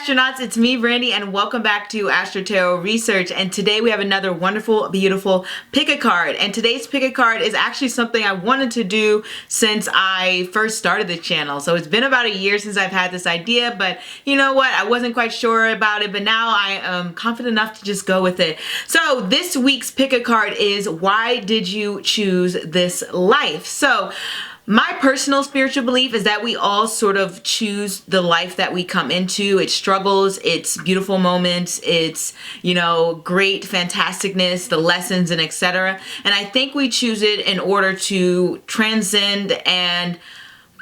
astronauts, it's me, Brandy, and welcome back to Astro-Tarot Research. And today we have another wonderful, beautiful pick a card. And today's pick a card is actually something I wanted to do since I first started the channel. So it's been about a year since I've had this idea, but you know what? I wasn't quite sure about it, but now I am confident enough to just go with it. So this week's pick a card is, why did you choose this life? So my personal spiritual belief is that we all sort of choose the life that we come into. Its struggles, its beautiful moments, its, great fantasticness, the lessons, and etc. And I think we choose it in order to transcend and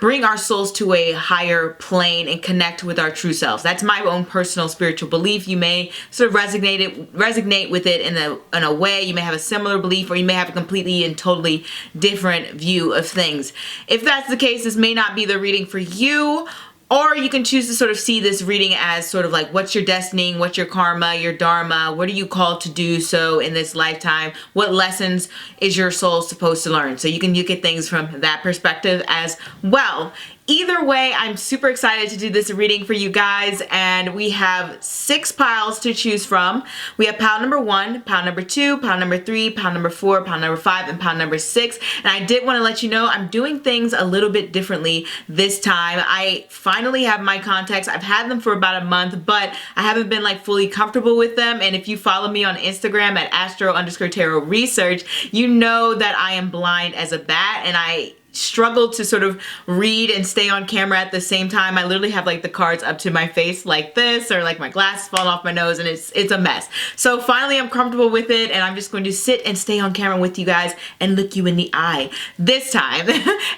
bring our souls to a higher plane and connect with our true selves. That's my own personal spiritual belief. You may sort of resonate with it in a way. You may have a similar belief, or you may have a completely and totally different view of things. If that's the case, this may not be the reading for you. Or you can choose to sort of see this reading as sort of like, what's your destiny, what's your karma, your dharma, what are you called to do so in this lifetime, what lessons is your soul supposed to learn? So you can look at things from that perspective as well. Either way, I'm super excited to do this reading for you guys, and we have 6 piles to choose from. We have pile number 1, pile number 2, pile number 3, pile number 4, pile number 5, and pile number 6. And I did want to let you know I'm doing things a little bit differently this time. I finally have my contacts. I've had them for about a month, but I haven't been like fully comfortable with them. And if you follow me on Instagram at Astro_Tarot Research, you know that I am blind as a bat, and I struggle to sort of read and stay on camera at the same time. I literally have like the cards up to my face like this, or like my glasses falling off my nose, and it's a mess. So finally I'm comfortable with it, and I'm just going to sit and stay on camera with you guys and look you in the eye this time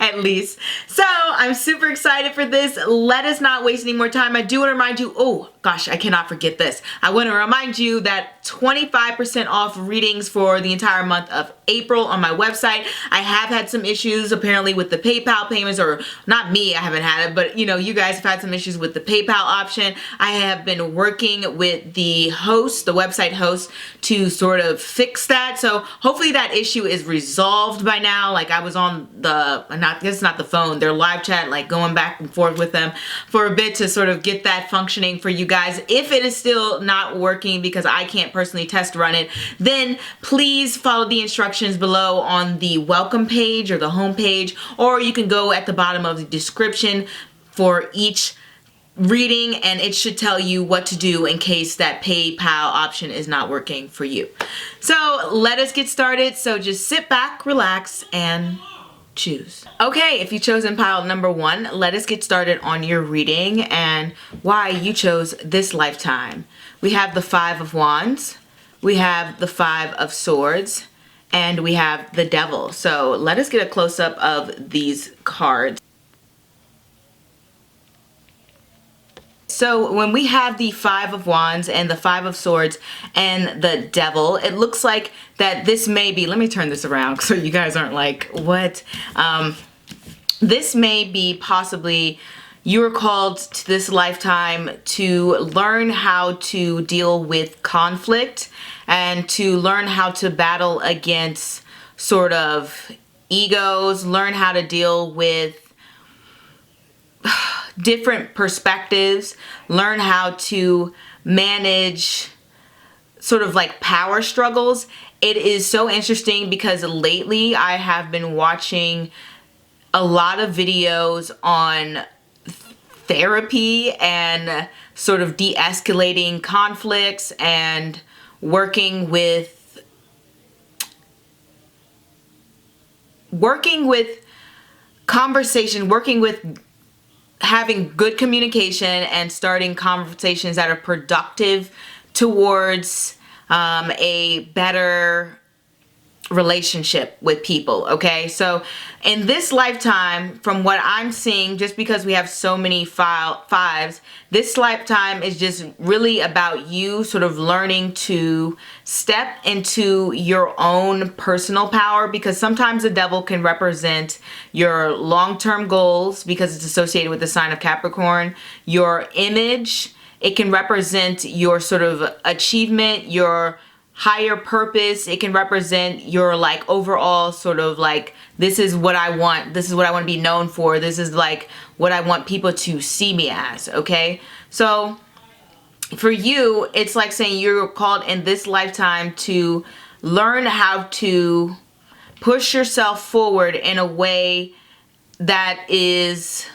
at least. So I'm super excited for this. Let us not waste any more time. I do want to remind you, oh gosh, I cannot forget this. I want to remind you that 25% off readings for the entire month of April on my website. I have had some issues apparently with the PayPal payments, or not me, I haven't had it, but you guys have had some issues with the PayPal option. I have been working with the host, the website host, to sort of fix that. So hopefully that issue is resolved by now. Like I was on it's not the phone, their live chat, like going back and forth with them for a bit to sort of get that functioning for you guys. If it is still not working because I can't personally test run it, then please follow the instructions below on the welcome page or the home page, or you can go at the bottom of the description for each reading, and it should tell you what to do in case that PayPal option is not working for you. So let us get started. So just sit back, relax, and choose. Okay, if you've chosen pile number 1, let us get started on your reading and why you chose this lifetime. We have the 5 of Wands, we have the 5 of Swords, and we have the Devil. So let us get a close-up of these cards. So when we have the 5 of Wands and the 5 of Swords and the Devil, it looks like that this may be, let me turn this around so you guys aren't like, what? This may be possibly you were called to this lifetime to learn how to deal with conflict and to learn how to battle against sort of egos, learn how to deal with different perspectives, learn how to manage sort of like power struggles. It is so interesting because lately I have been watching a lot of videos on therapy and sort of de-escalating conflicts and working with conversation, working with having good communication and starting conversations that are productive towards a better relationship with people. Okay, so in this lifetime, from what I'm seeing, just because we have so many fives, this lifetime is just really about you sort of learning to step into your own personal power, because sometimes the Devil can represent your long-term goals because it's associated with the sign of Capricorn, your image. It can represent your sort of achievement, your higher purpose. It can represent your like overall sort of like, this is what I want. This is what I want to be known for. This is like what I want people to see me as. Okay. So for you, it's like saying you're called in this lifetime to learn how to push yourself forward in a way that is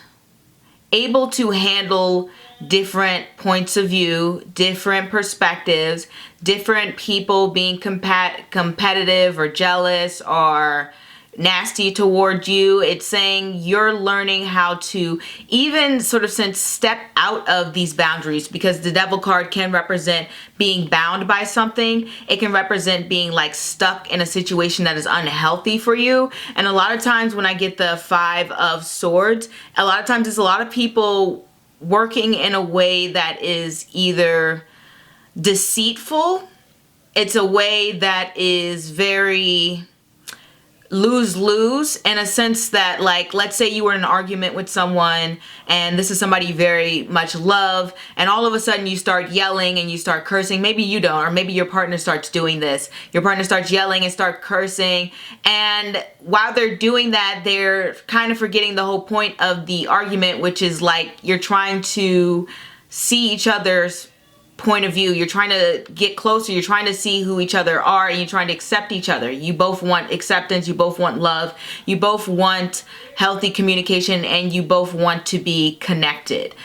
able to handle different points of view, different perspectives, different people being competitive or jealous or nasty toward you. It's saying you're learning how to even sort of step out of these boundaries, because the devil card can represent being bound by something. It can represent being like stuck in a situation that is unhealthy for you. And a lot of times when I get the 5 of Swords, a lot of times it's a lot of people working in a way that is either deceitful, it's a way that is very lose-lose, in a sense that, like, let's say you were in an argument with someone and this is somebody you very much love, and all of a sudden you start yelling and you start cursing. Maybe you don't, or maybe your partner starts doing this. Your partner starts yelling and start cursing, and while they're doing that, they're kind of forgetting the whole point of the argument, which is like you're trying to see each other's point of view. You're trying to get closer. You're trying to see who each other are, and you're trying to accept each other. You both want acceptance. You both want love. You both want healthy communication, and you both want to be connected.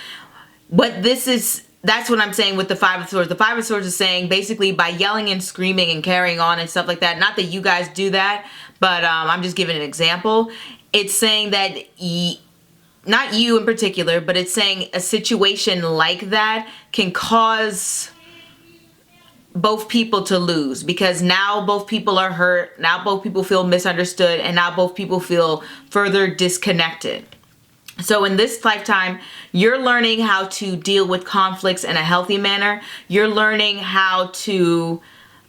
But that's what I'm saying with the 5 of Swords. The 5 of Swords is saying basically by yelling and screaming and carrying on and stuff like that, not that you guys do that, but I'm just giving an example. It's saying that not you in particular, but it's saying a situation like that can cause both people to lose, because now both people are hurt, now both people feel misunderstood, and now both people feel further disconnected. So in this lifetime, you're learning how to deal with conflicts in a healthy manner. You're learning how to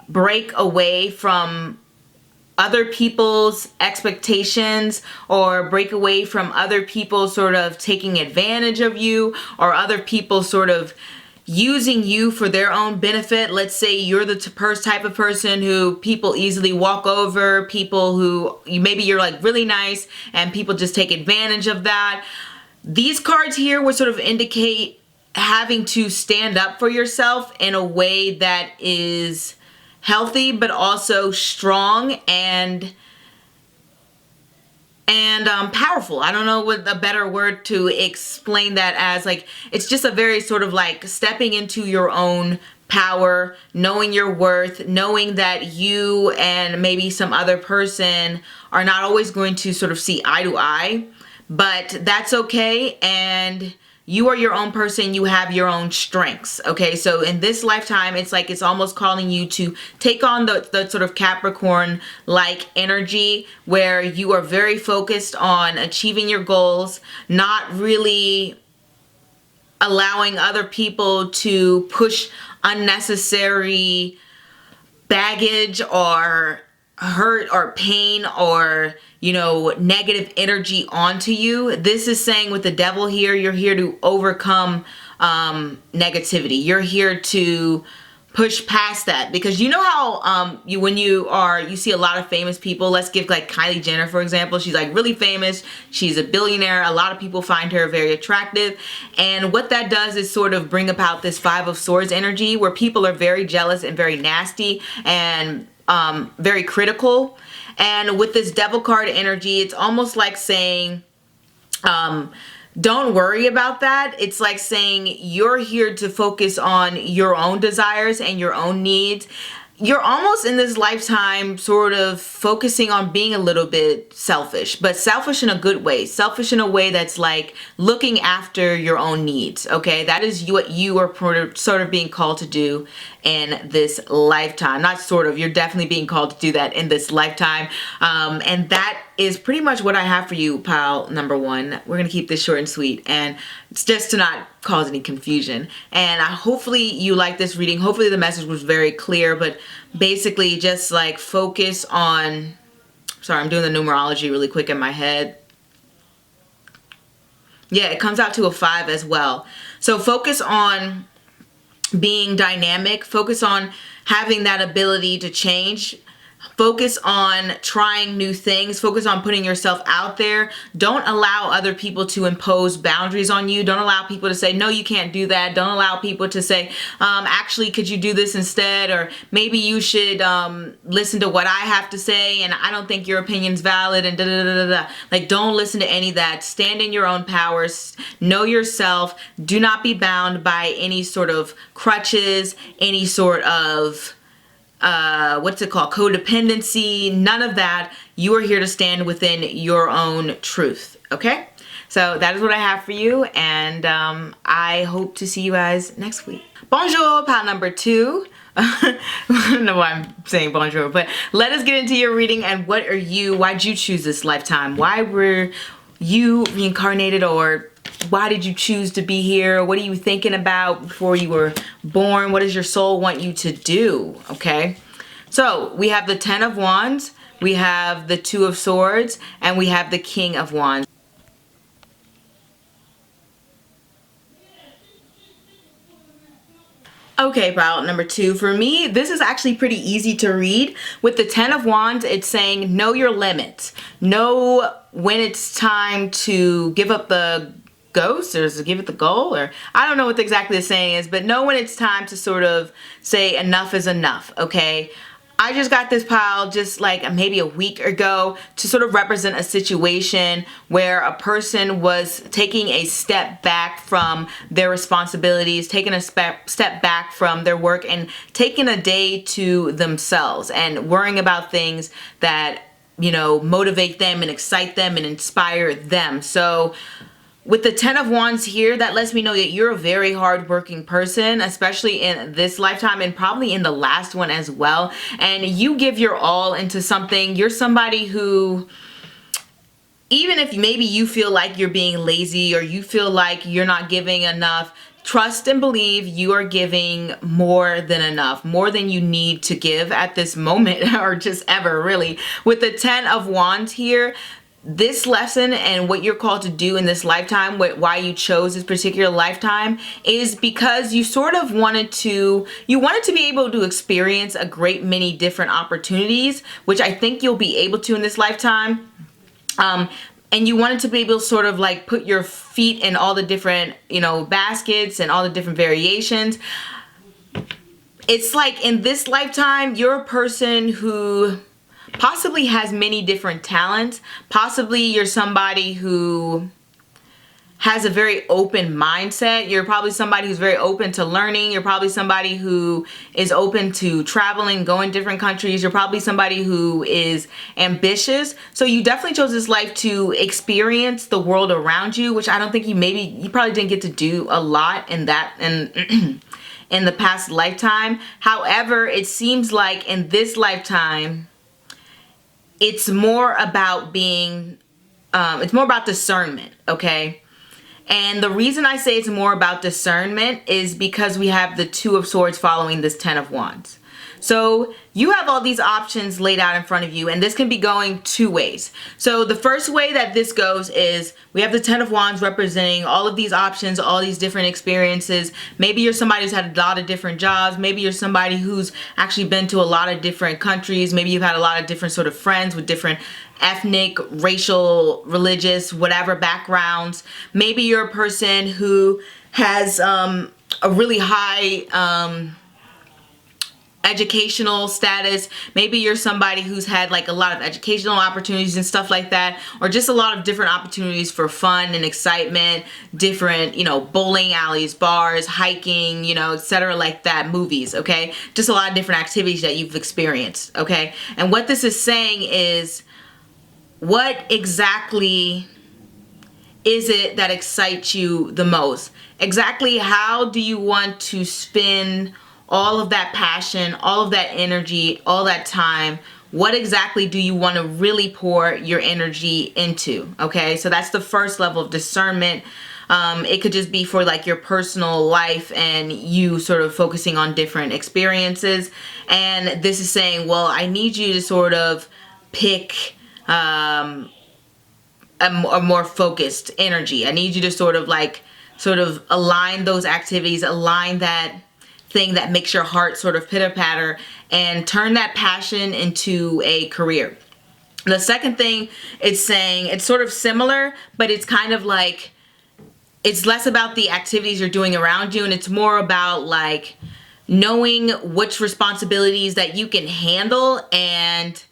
break away from other people's expectations, or break away from other people sort of taking advantage of you, or other people sort of using you for their own benefit. Let's say you're the type of person who people easily walk over, people who maybe you're like really nice and people just take advantage of that. These cards here would sort of indicate having to stand up for yourself in a way that is healthy, but also strong and powerful. I don't know what a better word to explain that as. Like, it's just a very sort of like stepping into your own power, knowing your worth, knowing that you and maybe some other person are not always going to sort of see eye to eye, but that's okay. And you are your own person. You have your own strengths. Okay, so in this lifetime, it's like it's almost calling you to take on the sort of Capricorn-like energy, where you are very focused on achieving your goals, not really allowing other people to push unnecessary baggage or hurt or pain or, you know, negative energy onto you. This is saying with the devil here, you're here to overcome negativity. You're here to push past that, because you know how when you see a lot of famous people. Let's give like Kylie Jenner, for example. She's like really famous. She's a billionaire. A lot of people find her very attractive, and what that does is sort of bring about this 5 of Swords energy, where people are very jealous and very nasty and very critical. And with this devil card energy, it's almost like saying don't worry about that. It's like saying you're here to focus on your own desires and your own needs. You're almost in this lifetime sort of focusing on being a little bit selfish, but selfish in a good way. Selfish in a way that's like looking after your own needs, okay? That is what you are sort of being called to do in this lifetime. Not sort of, you're definitely being called to do that in this lifetime. And that is pretty much what I have for you, pile number 1. We're going to keep this short and sweet, and it's just to not cause any confusion. And hopefully you like this reading. Hopefully the message was very clear, but basically just like focus on, sorry, I'm doing the numerology really quick in my head. Yeah, it comes out to a 5 as well. So focus on being dynamic, focus on having that ability to change, Focus on trying new things. Focus on putting yourself out there. Don't allow other people to impose boundaries on you. Don't allow people to say, no, you can't do that. Don't allow people to say, actually, could you do this instead? Or maybe you should listen to what I have to say, and I don't think your opinion's valid, and da-da-da-da-da. Like, don't listen to any of that. Stand in your own powers. Know yourself. Do not be bound by any sort of crutches, any sort of what's it called, codependency, none of that. You are here to stand within your own truth, okay? So that is what I have for you, and I hope to see you guys next week. Bonjour, pile number 2. I don't know why I'm saying bonjour, but let us get into your reading. And what are you, why'd you choose this lifetime? Why were you reincarnated, or why did you choose to be here? What are you thinking about before you were born? What does your soul want you to do? Okay, so we have the 10 of Wands, we have the 2 of Swords, and we have the King of Wands. Okay, pile number 2. For me, this is actually pretty easy to read. With the 10 of Wands, it's saying know your limits. Know when it's time to give up the ghost, or give it the goal, or I don't know what exactly the saying is, but know when it's time to sort of say enough is enough, okay? I just got this pile just like maybe a week ago to sort of represent a situation where a person was taking a step back from their responsibilities, taking a step back from their work, and taking a day to themselves and worrying about things that, you know, motivate them and excite them and inspire them. So with the 10 of Wands here, that lets me know that you're a very hardworking person, especially in this lifetime and probably in the last one as well. And you give your all into something. You're somebody who, even if maybe you feel like you're being lazy or you feel like you're not giving enough, trust and believe you are giving more than enough, more than you need to give at this moment or just ever, really. With the 10 of Wands here, this lesson and what you're called to do in this lifetime, why you chose this particular lifetime, is because you sort of wanted to be able to experience a great many different opportunities, which I think you'll be able to in this lifetime. And you wanted to be able to sort of like put your feet in all the different, you know, baskets and all the different variations. It's like in this lifetime, you're a person who possibly has many different talents. Possibly you're somebody who has a very open mindset. You're probably somebody who's very open to learning. You're probably somebody who is open to traveling, going different countries. You're probably somebody who is ambitious. So you definitely chose this life to experience the world around you, which I don't think you probably didn't get to do a lot in that and in the past lifetime. However, it seems like in this lifetime, it's more about it's more about discernment, okay? And the reason I say it's more about discernment is because we have the 2 of Swords following this 10 of Wands. So you have all these options laid out in front of you, and this can be going 2 ways. So the first way that this goes is we have the 10 of Wands representing all of these options, all these different experiences. Maybe you're somebody who's had a lot of different jobs. Maybe you're somebody who's actually been to a lot of different countries. Maybe you've had a lot of different sort of friends with different ethnic, racial, religious, whatever backgrounds. Maybe you're a person who has a really high educational status. Maybe you're somebody who's had like a lot of educational opportunities and stuff like that, or just a lot of different opportunities for fun and excitement, different, you know, bowling alleys, bars, hiking, you know, etc. like that, movies, okay? Just a lot of different activities that you've experienced, okay? And what this is saying is, what exactly is it that excites you the most? Exactly how do you want to spend all of that passion, all of that energy, all that time? What exactly do you want to really pour your energy into? Okay, so that's the first level of discernment. It could just be for like your personal life and you sort of focusing on different experiences. And this is saying, well, I need you to sort of pick a more focused energy. I need you to sort of align those activities, align that thing that makes your heart sort of pitter-patter, and turn that passion into a career. The second thing it's saying, it's sort of similar, but it's kind of like, it's less about the activities you're doing around you, and it's more about like knowing which responsibilities that you can handle and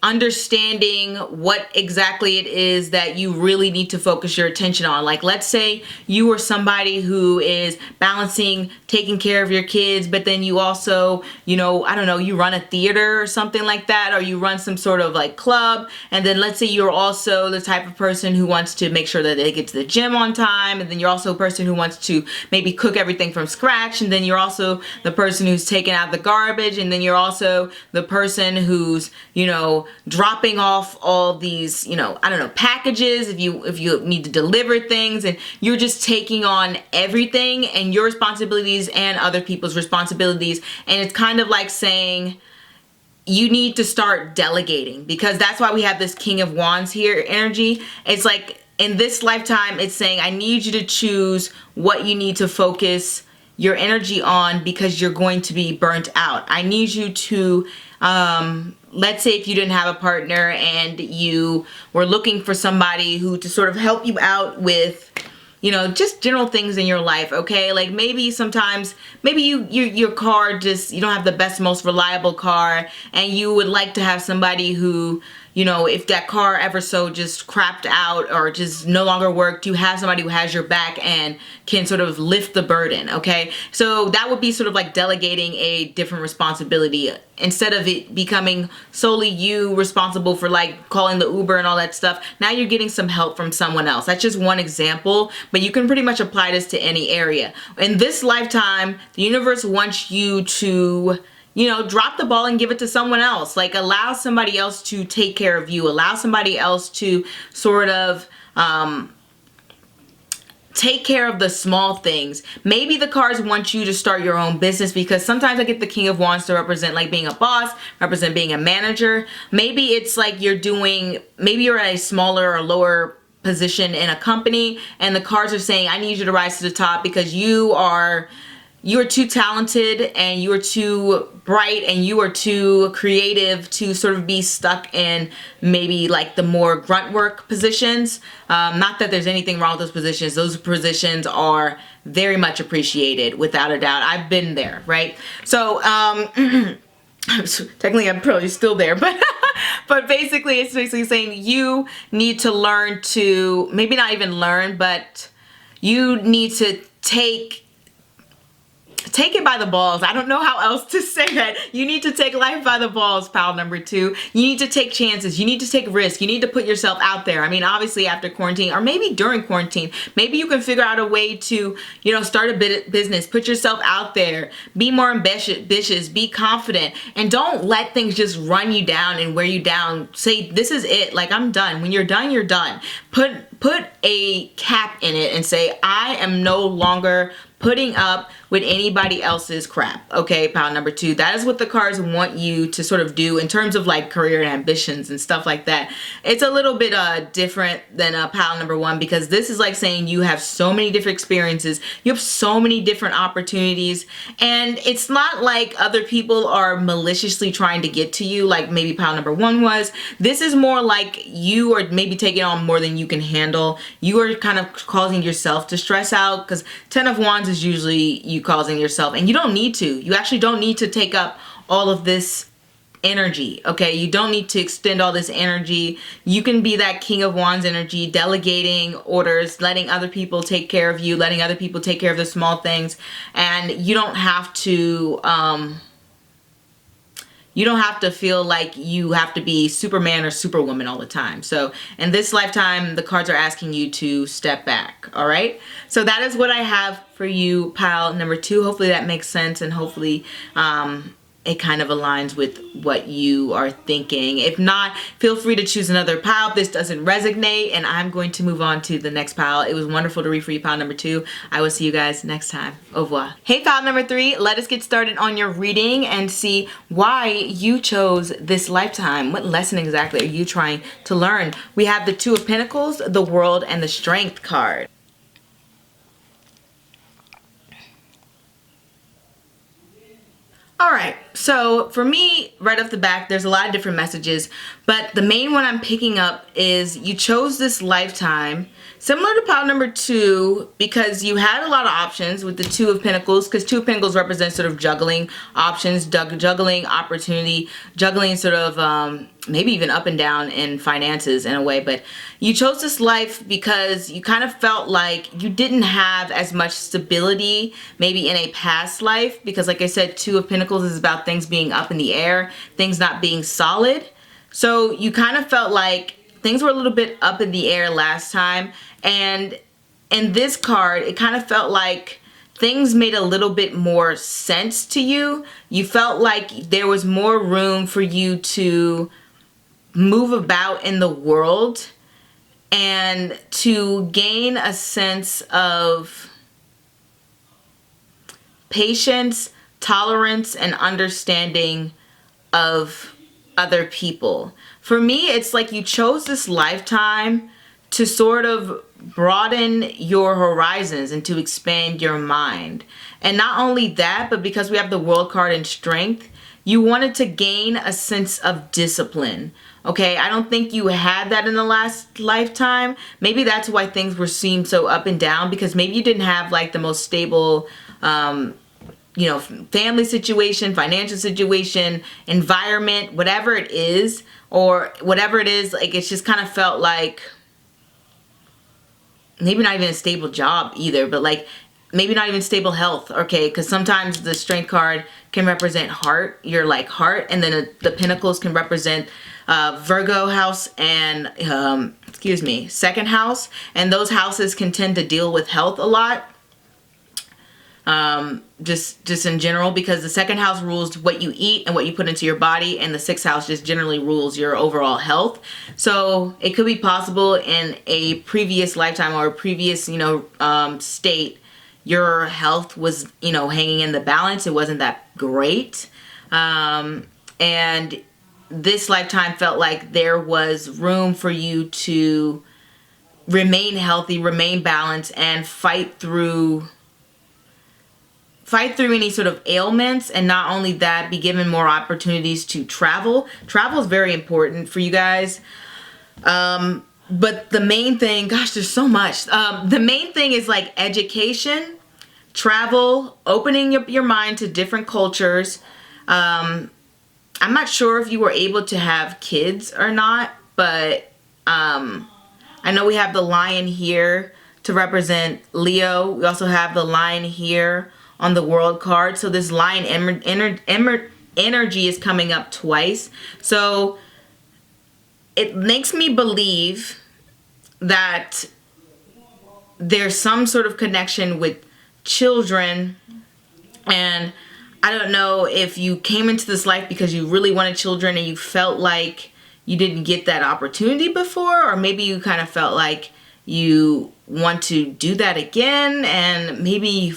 understanding what exactly it is that you really need to focus your attention on. Like, let's say you are somebody who is balancing taking care of your kids, but then you also, you know, I don't know, you run a theater or something like that, or you run some sort of like club, and then let's say you're also the type of person who wants to make sure that they get to the gym on time, and then you're also a person who wants to maybe cook everything from scratch, and then you're also the person who's taking out the garbage, and then you're also the person who's, you know, dropping off all these, you know, I don't know, packages if you need to deliver things, and you're just taking on everything and your responsibilities and other people's responsibilities. And it's kind of like saying you need to start delegating, because that's why we have this King of Wands here energy. It's like in this lifetime, it's saying I need you to choose what you need to focus your energy on, because you're going to be burnt out. I need you to let's say if you didn't have a partner and you were looking for somebody who to sort of help you out with, you know, just general things in your life, okay? Like maybe sometimes, maybe your car just, you don't have the best, most reliable car, and you would like to have somebody who, you know, if that car ever so just crapped out or just no longer worked, you have somebody who has your back and can sort of lift the burden, okay? So that would be sort of like delegating a different responsibility. Instead of it becoming solely you responsible for like calling the Uber and all that stuff, now you're getting some help from someone else. That's just one example, but you can pretty much apply this to any area. In this lifetime, the universe wants you to, you know, drop the ball and give it to someone else. Like allow somebody else to take care of you. Allow somebody else to sort of take care of the small things. Maybe the cards want you to start your own business, because sometimes I get the King of Wands to represent like being a boss, represent being a manager. Maybe it's like you're doing, maybe you're at a smaller or lower position in a company, and the cards are saying, I need you to rise to the top, because you are too talented and you are too bright and you are too creative to sort of be stuck in maybe like the more grunt work positions. Not that there's anything wrong with those positions. Those positions are very much appreciated, without a doubt. I've been there, right? So technically I'm probably still there, but but basically it's basically saying you need to learn to, maybe not even learn, but you need to take it by the balls. I don't know how else to say that. You need to take life by the balls, pile number 2. You need to take chances. You need to take risks. You need to put yourself out there. I mean, obviously after quarantine, or maybe during quarantine, maybe you can figure out a way to, you know, start a business, put yourself out there, be more ambitious, be confident, and don't let things just run you down and wear you down. Say, this is it. Like, I'm done. When you're done, you're done. Put a cap in it and say, I am no longer putting up with anybody else's crap. Okay, pile number 2. That is what the cards want you to sort of do in terms of like career and ambitions and stuff like that. It's a little bit different than pile number 1, because this is like saying you have so many different experiences, you have so many different opportunities, and it's not like other people are maliciously trying to get to you like maybe pile number 1 was. This is more like you are maybe taking on more than you can handle. You are kind of causing yourself to stress out, because 10 of Wands is usually you causing yourself, and you don't need to. You actually don't need to take up all of this energy, okay? You don't need to extend all this energy. You can be that King of Wands energy, delegating orders, letting other people take care of you, letting other people take care of the small things, and you don't have to feel like you have to be Superman or Superwoman all the time. So in this lifetime, the cards are asking you to step back, all right? So that is what I have for you, pile number 2. Hopefully that makes sense, and hopefully it kind of aligns with what you are thinking. If not, feel free to choose another pile if this doesn't resonate, and I'm going to move on to the next pile. It was wonderful to read for you, pile number 2. I will see you guys next time. Au revoir. Hey, pile number 3, let us get started on your reading and see why you chose this lifetime. What lesson exactly are you trying to learn? We have the 2 of Pentacles, the World, and the Strength card. All right, so for me, right off the back, there's a lot of different messages, but the main one I'm picking up is you chose this lifetime, similar to pile number 2, because you had a lot of options with the 2 of Pentacles, because 2 of Pentacles represents sort of juggling options, juggling opportunity, juggling sort of maybe even up and down in finances in a way, but you chose this life because you kind of felt like you didn't have as much stability maybe in a past life, because like I said, 2 of Pentacles is about things being up in the air, things not being solid. So you kind of felt like things were a little bit up in the air last time, and in this card, it kind of felt like things made a little bit more sense to you. You felt like there was more room for you to move about in the world and to gain a sense of patience, tolerance, and understanding of other people. For me, it's like you chose this lifetime to sort of broaden your horizons and to expand your mind. And not only that, but because we have the World card and Strength, you wanted to gain a sense of discipline. Okay, I don't think you had that in the last lifetime. Maybe that's why things were seemed so up and down, because maybe you didn't have like the most stable you know, family situation, financial situation, environment, whatever it is, or whatever it is, like it's just kind of felt like maybe not even a stable job either, but like maybe not even stable health, okay? Because sometimes the Strength card can represent heart, your like heart, and then the Pentacles can represent Virgo house and, excuse me, second house, and those houses can tend to deal with health a lot. Just in general, because the second house rules what you eat and what you put into your body, and the sixth house just generally rules your overall health. So it could be possible in a previous lifetime or a previous, you know, state, your health was, you know, hanging in the balance. It wasn't that great. And this lifetime felt like there was room for you to remain healthy, remain balanced, and fight through any sort of ailments. And not only that, be given more opportunities to travel. Travel is very important for you guys. But the main thing, gosh, there's so much. The main thing is like education, travel, opening your mind to different cultures. I'm not sure if you were able to have kids or not, but I know we have the lion here to represent Leo. We also have the lion here on the World card. So this lion energy is coming up twice. So it makes me believe that there's some sort of connection with children. And I don't know if you came into this life because you really wanted children and you felt like you didn't get that opportunity before, or maybe you kind of felt like you want to do that again, and maybe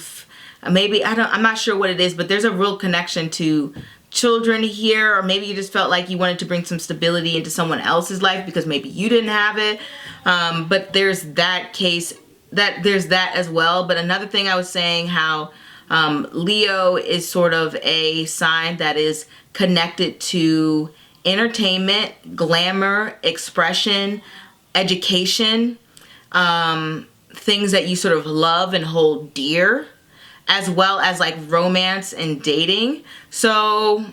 I'm not sure what it is, but there's a real connection to children here. Or maybe you just felt like you wanted to bring some stability into someone else's life because maybe you didn't have it. But there's that case, there's that as well. But another thing I was saying, how Leo is sort of a sign that is connected to entertainment, glamour, expression, education, things that you sort of love and hold dear, as well as like romance and dating. So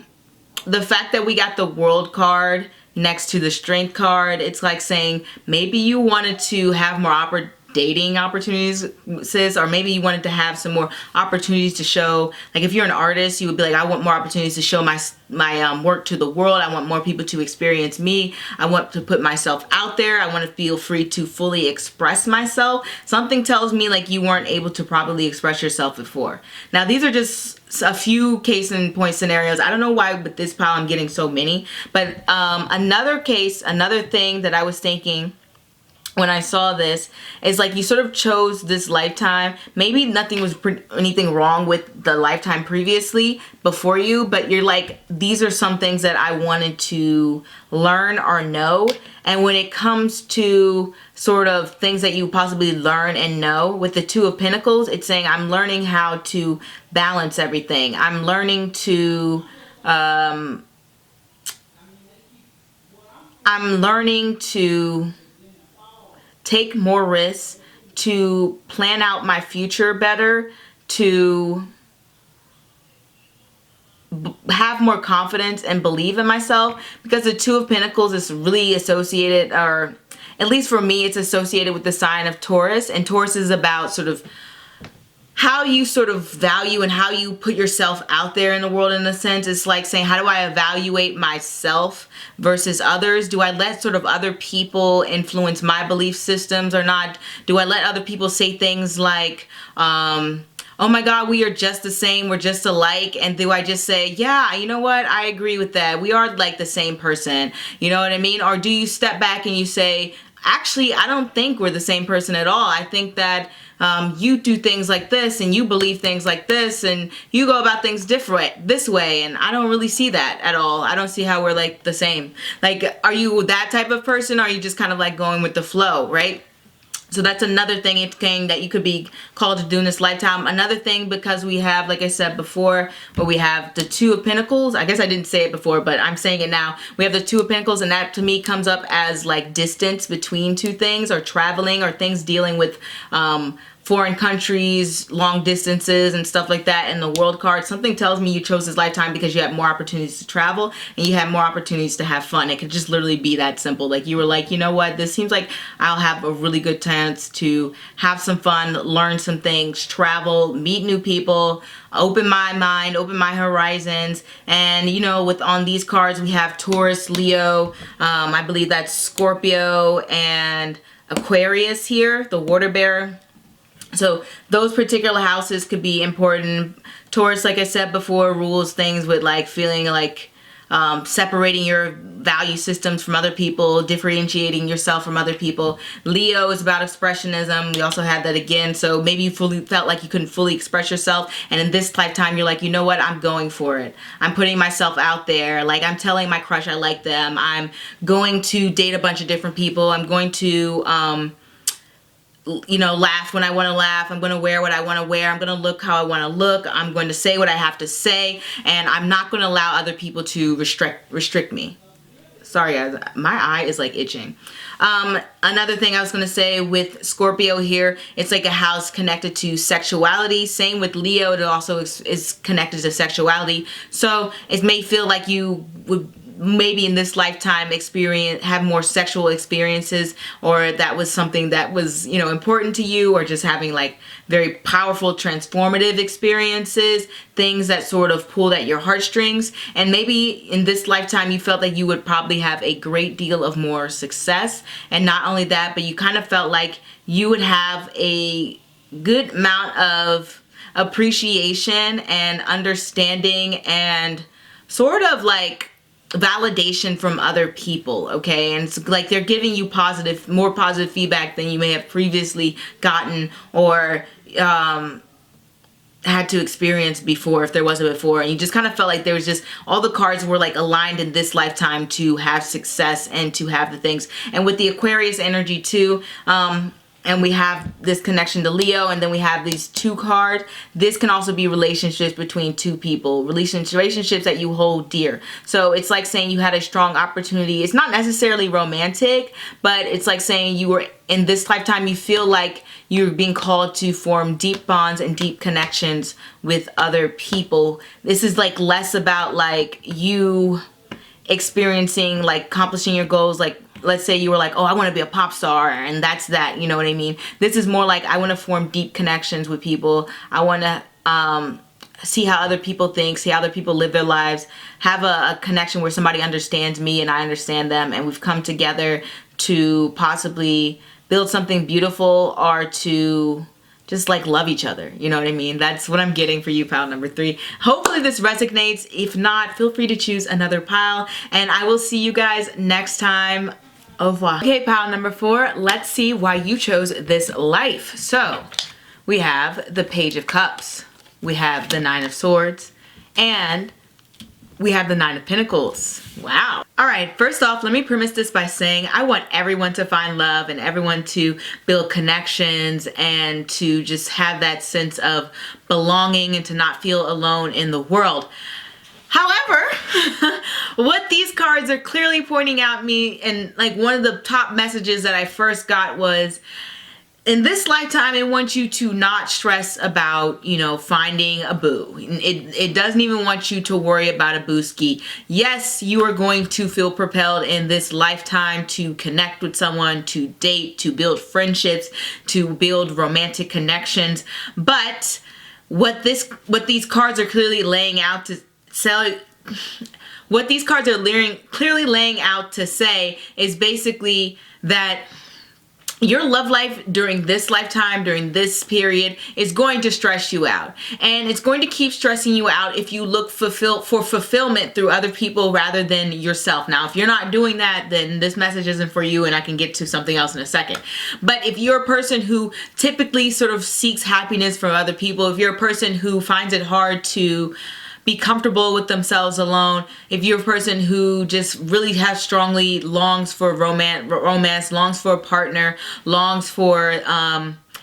the fact that we got the World card next to the Strength card, it's like saying maybe you wanted to have more dating opportunities, sis, or maybe you wanted to have some more opportunities to show, like if you're an artist, you would be like, I want more opportunities to show my work to the world. I want more people to experience me. I want to put myself out there. I want to feel free to fully express myself. Something tells me like you weren't able to properly express yourself before. Now these are just a few case in point scenarios. I don't know why with this pile I'm getting so many, but another thing that I was thinking when I saw this, is like you sort of chose this lifetime. Maybe nothing was anything wrong with the lifetime previously before you, but you're like, these are some things that I wanted to learn or know. And when it comes to sort of things that you possibly learn and know, with the Two of Pentacles, it's saying I'm learning how to balance everything. I'm learning to take more risks, to plan out my future better, to have more confidence and believe in myself, because the Two of Pentacles is really associated, or at least for me, it's associated with the sign of Taurus, and Taurus is about sort of how you sort of value and how you put yourself out there in the world. In a sense, it's like saying, how do I evaluate myself versus others? Do I let sort of other people influence my belief systems or not? Do I let other people say things like, oh my God, we are just the same, we're just alike? And do I just say, yeah, you know what, I agree with that, we are like the same person, you know what I mean? Or do you step back and you say, actually, I don't think we're the same person at all. I think that you do things like this and you believe things like this and you go about things different this way, and I don't really see that at all. I don't see how we're like the same. Like, are you that type of person, or are you just kind of like going with the flow, right? So that's another thing that you could be called to do in this lifetime. Another thing, because we have, like I said before, where we have the Two of Pentacles. I guess I didn't say it before, but I'm saying it now. We have the Two of Pentacles, and that to me comes up as like distance between two things, or traveling, or things dealing with foreign countries, long distances, and stuff like that. In the World card, something tells me you chose this lifetime because you have more opportunities to travel and you have more opportunities to have fun. It could just literally be that simple. Like, you were like, you know what, this seems like I'll have a really good chance to have some fun, learn some things, travel, meet new people, open my mind, open my horizons. And you know, on these cards we have Taurus, Leo, I believe that's Scorpio, and Aquarius here, the water bearer. So those particular houses could be important. Taurus, like I said before, rules things with like feeling like separating your value systems from other people, differentiating yourself from other people. Leo is about expressionism. We also had that again. So maybe you felt like you couldn't fully express yourself, and in this lifetime you're like, you know what, I'm going for it. I'm putting myself out there. Like, I'm telling my crush I like them. I'm going to date a bunch of different people. I'm going to you know, laugh when I want to laugh. I'm going to wear what I want to wear. I'm going to look how I want to look. I'm going to say what I have to say, and I'm not going to allow other people to restrict me. Sorry guys, my eye is like itching. Another thing I was going to say with Scorpio here, it's like a house connected to sexuality. Same with Leo, it also is connected to sexuality. So it may feel like you would maybe in this lifetime have more sexual experiences, or that was something that was, you know, important to you, or just having like very powerful transformative experiences, things that sort of pulled at your heartstrings. And maybe in this lifetime you felt that you would probably have a great deal of more success, and not only that, but you kind of felt like you would have a good amount of appreciation and understanding and sort of like validation from other people, okay? And it's like they're giving you more positive feedback than you may have previously gotten, or had to experience before, if there was a before. And you just kind of felt like there was just, all the cards were like aligned in this lifetime to have success and to have the things. And with the Aquarius energy too, and we have this connection to Leo, and then we have these two cards. This can also be relationships between two people, relationships that you hold dear. So it's like saying you had a strong opportunity. It's not necessarily romantic, but it's like saying you were in this lifetime, you feel like you're being called to form deep bonds and deep connections with other people. This is like less about like you experiencing, like accomplishing your goals. Like, let's say you were like, oh, I want to be a pop star, and that's that, you know what I mean? This is more like, I want to form deep connections with people. I want to see how other people think, see how other people live their lives, have a connection where somebody understands me and I understand them, and we've come together to possibly build something beautiful, or to just like love each other, you know what I mean? That's what I'm getting for you, pile number 3. Hopefully this resonates. If not, feel free to choose another pile, and I will see you guys next time. Au revoir. Okay, pile number 4, let's see why you chose this life. So we have the Page of Cups, we have the Nine of Swords, and we have the Nine of Pentacles. Wow. All right, first off, let me premise this by saying I want everyone to find love and everyone to build connections and to just have that sense of belonging and to not feel alone in the world. However, what these cards are clearly pointing out me, and like one of the top messages that I first got was, in this lifetime, it wants you to not stress about, you know, finding a boo. It doesn't even want you to worry about a booski. Yes, you are going to feel propelled in this lifetime to connect with someone, to date, to build friendships, to build romantic connections. But what these cards are clearly laying out to clearly laying out to say is basically that your love life during this lifetime, during this period, is going to stress you out. And it's going to keep stressing you out if you look for fulfillment through other people rather than yourself. Now, if you're not doing that, then this message isn't for you, and I can get to something else in a second. But if you're a person who typically sort of seeks happiness from other people, if you're a person who finds it hard to be comfortable with themselves alone, if you're a person who just really has strongly longs for romance, longs for a partner, longs for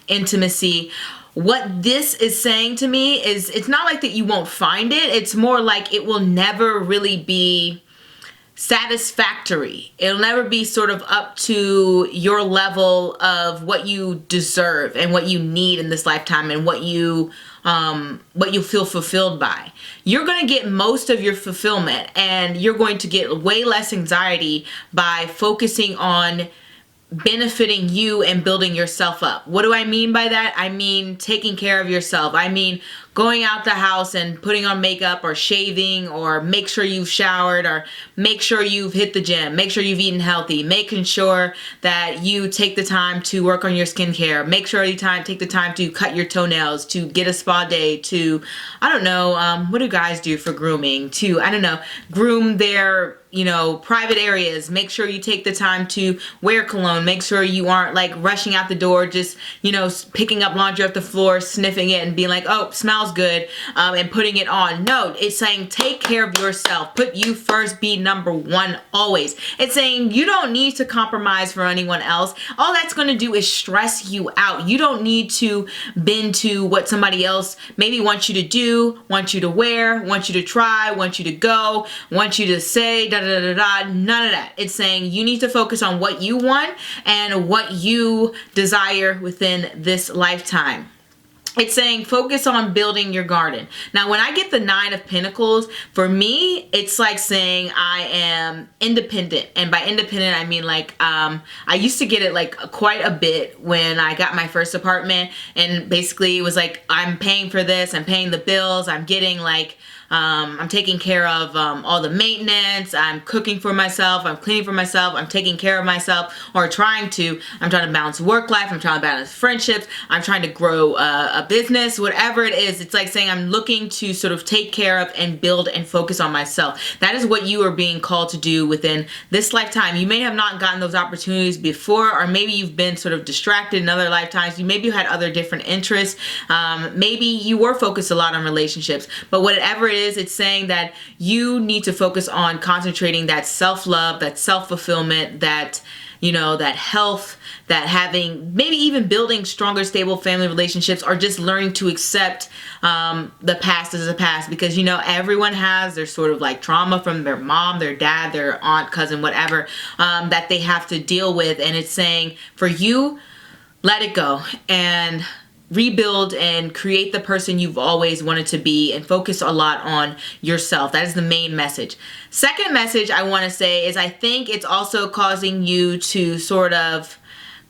intimacy, what this is saying to me is it's not like that you won't find it. It's more like it will never really be satisfactory. It'll never be sort of up to your level of what you deserve and what you need in this lifetime and what you feel fulfilled by. You're going to get most of your fulfillment, and you're going to get way less anxiety by focusing on benefiting you and building yourself up. What do I mean by that? I mean taking care of yourself. I mean going out the house and putting on makeup or shaving, or make sure you've showered, or make sure you've hit the gym, make sure you've eaten healthy, making sure that you take the time to work on your skincare, make sure you take the time to cut your toenails, to get a spa day, to, I don't know, what do guys do for grooming? To, I don't know, groom their, you know, private areas. Make sure you take the time to wear cologne. Make sure you aren't like rushing out the door, just, you know, picking up laundry off the floor, sniffing it and being like, oh, smells good, and putting it on. No, it's saying take care of yourself. Put you first. Be number one always. It's saying you don't need to compromise for anyone else. All that's going to do is stress you out. You don't need to bend to what somebody else maybe wants you to do, wants you to wear, wants you to try, wants you to go, wants you to say, da da da da. None of that. It's saying you need to focus on what you want and what you desire within this lifetime. It's saying focus on building your garden. Now, when I get the Nine of Pentacles, for me, it's like saying I am independent. And by independent, I mean like, I used to get it like quite a bit when I got my first apartment. And basically it was like, I'm paying for this, I'm paying the bills, I'm getting like, I'm taking care of all the maintenance, I'm cooking for myself, I'm cleaning for myself, I'm taking care of myself, or trying to. I'm trying to balance work life, I'm trying to balance friendships, I'm trying to grow a business, whatever it is. It's like saying I'm looking to sort of take care of and build and focus on myself. That is what you are being called to do within this lifetime. You may have not gotten those opportunities before, or maybe you've been sort of distracted in other lifetimes. Maybe you had other different interests. Maybe you were focused a lot on relationships, but whatever it is, it's saying that you need to focus on concentrating that self-love, that self-fulfillment, that, you know, that health, that having, maybe even building stronger, stable family relationships, or just learning to accept the past as a past. Because, you know, everyone has their sort of like trauma from their mom, their dad, their aunt, cousin, whatever, that they have to deal with. And it's saying for you, let it go and rebuild and create the person you've always wanted to be, and focus a lot on yourself. That is the main message. Second message I want to say is I think it's also causing you to sort of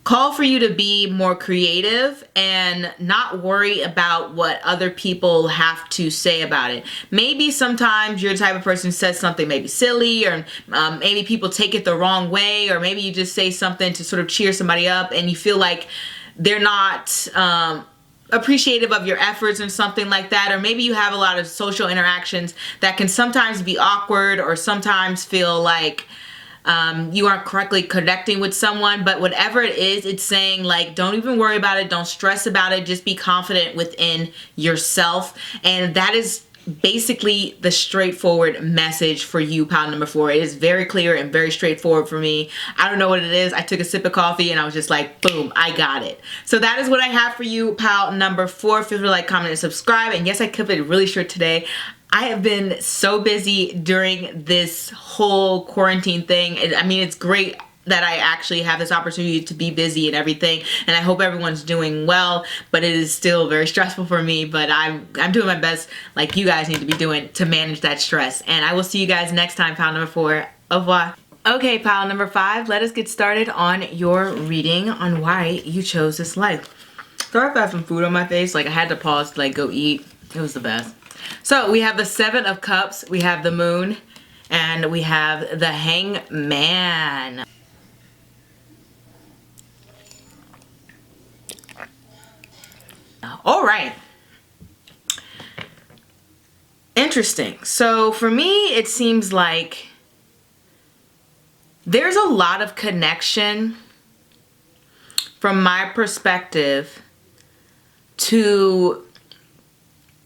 call for you to be more creative and not worry about what other people have to say about it. Maybe sometimes you're the type of person who says something maybe silly, or maybe people take it the wrong way, or maybe you just say something to sort of cheer somebody up and you feel like they're not appreciative of your efforts or something like that. Or maybe you have a lot of social interactions that can sometimes be awkward, or sometimes feel like you aren't correctly connecting with someone, but whatever it is, it's saying like, don't even worry about it. Don't stress about it. Just be confident within yourself. And that is basically the straightforward message for you, pile number 4. It is very clear and very straightforward for me. I don't know what it is. I took a sip of coffee and I was just like, boom, I got it. So that is what I have for you, pile number 4. Feel free to like, comment, and subscribe. And yes, I kept it really short today. I have been so busy during this whole quarantine thing. I mean, it's great that I actually have this opportunity to be busy and everything, and I hope everyone's doing well, but it is still very stressful for me, but I'm doing my best, like you guys need to be doing, to manage that stress. And I will see you guys next time, pile number 4. Au revoir. Okay, pile number 5, let us get started on your reading on why you chose this life. Sorry if I have some food on my face, like I had to pause to like go eat. It was the best. So we have the 7 of Cups, we have the Moon, and we have the Hangman. All right. Interesting. So for me, it seems like there's a lot of connection from my perspective to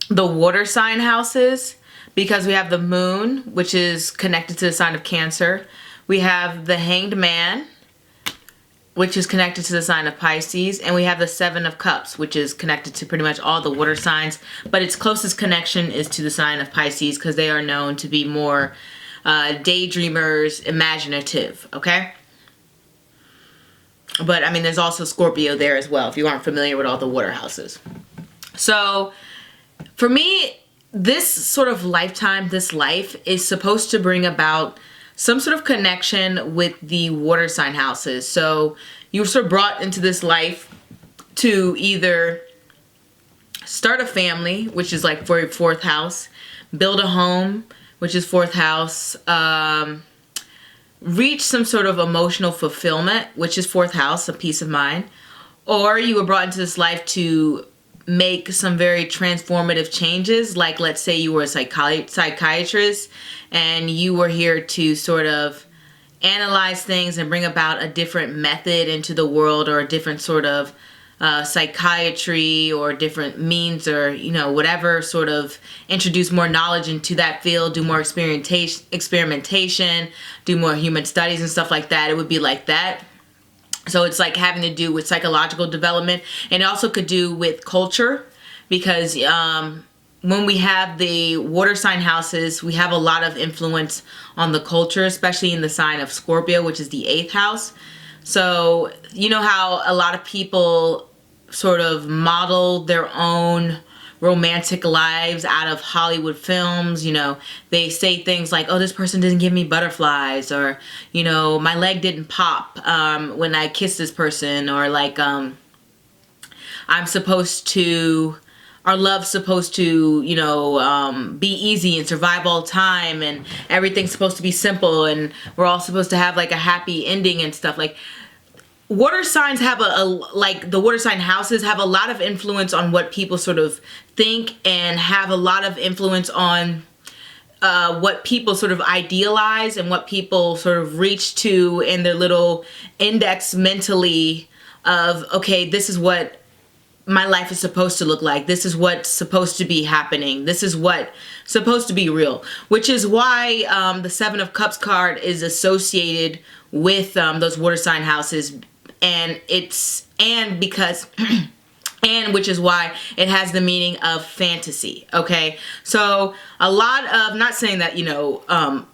the water sign houses, because we have the Moon, which is connected to the sign of Cancer. We have the Hanged Man, which is connected to the sign of Pisces, and we have the 7 of Cups, which is connected to pretty much all the water signs, but its closest connection is to the sign of Pisces because they are known to be more daydreamers, imaginative, okay? But I mean, there's also Scorpio there as well, if you aren't familiar with all the water houses. So for me, this sort of lifetime, this life is supposed to bring about some sort of connection with the water sign houses. So you were sort of brought into this life to either start a family, which is like for your 4th house, build a home, which is 4th house, reach some sort of emotional fulfillment, which is 4th house, a peace of mind, or you were brought into this life to make some very transformative changes, like let's say you were a psychiatrist and you were here to sort of analyze things and bring about a different method into the world, or a different sort of psychiatry, or different means, or you know, whatever, sort of introduce more knowledge into that field, do more experimentation, do more human studies and stuff like that. It would be like that. So it's like having to do with psychological development, and it also could do with culture, because when we have the water sign houses, we have a lot of influence on the culture, especially in the sign of Scorpio, which is the 8th house. So you know how a lot of people sort of model their own romantic lives out of Hollywood films. You know, they say things like, oh, this person didn't give me butterflies, or, you know, my leg didn't pop when I kissed this person, or like I'm supposed to, our love's supposed to, you know, be easy and survive all time, and everything's supposed to be simple, and we're all supposed to have like a happy ending and stuff. Like, water signs have like the water sign houses have a lot of influence on what people sort of think, and have a lot of influence on what people sort of idealize, and what people sort of reach to in their little index mentally of, okay, this is what my life is supposed to look like. This is what's supposed to be happening. This is what's supposed to be real, which is why the 7 of Cups card is associated with those water sign houses. And because and which is why it has the meaning of fantasy. Okay, so a lot of, not saying that, you know,